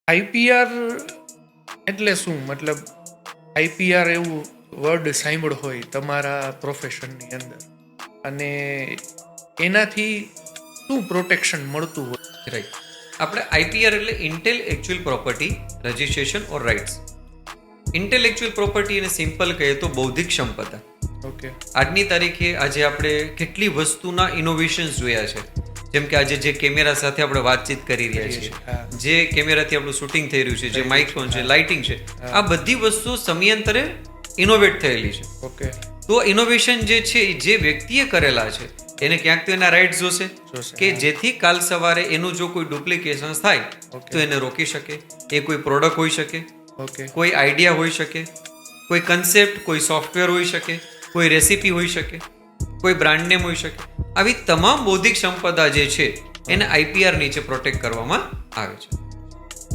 IPR એટલે શું? મતલબ આઈપીઆર એવું વર્ડ સાંભળ્યો હોય તમારા પ્રોફેશનની અંદર, અને એનાથી શું પ્રોટેક્શન મળતું હોય? રાઈટ. આપણે આઈપીઆર એટલે ઇન્ટેલેક્ચ્યુઅલ પ્રોપર્ટી રજિસ્ટ્રેશન ઓર રાઇટ્સ. ઇન્ટેલેક્ચ્યુઅલ પ્રોપર્ટી એને સિમ્પલ કહીએ તો બૌદ્ધિક સંપદા. ઓકે. આજની તારીખે આજે આપણે કેટલી વસ્તુના ઇનોવેશન્સ જોયા છે. જેમ કે આજે જે કેમેરા સાથે આપણે વાતચીત કરી રહ્યા છીએ, જે કેમેરાથી આપણું શૂટિંગ થઈ રહ્યું છે, જે માઇક્રોફોન છે, લાઇટિંગ છે, આ બધી વસ્તુઓ સમયાંતરે ઇનોવેટ થયેલી છે. ઓકે. તો ઇનોવેશન જે છે એ જે વ્યક્તિએ કરેલા છે એને ક્યાંક તો એના રાઇટ્સ જોશે કે જેથી કાલ સવારે એનું જો કોઈ ડુપ્લિકેશન થાય તો એને રોકી શકે. એ કોઈ પ્રોડક્ટ હોઈ શકે, ઓકે, કોઈ આઈડિયા હોઈ શકે, કોઈ કન્સેપ્ટ, કોઈ સોફ્ટવેર હોઈ શકે, કોઈ રેસીપી હોઈ શકે, કોઈ બ્રાન્ડ નેમ હોઈ શકે. આવી તમામ બૌદ્ધિક સંપદા જે છે એને આઈપીઆર નીચે પ્રોટેક્ટ કરવામાં આવે છે.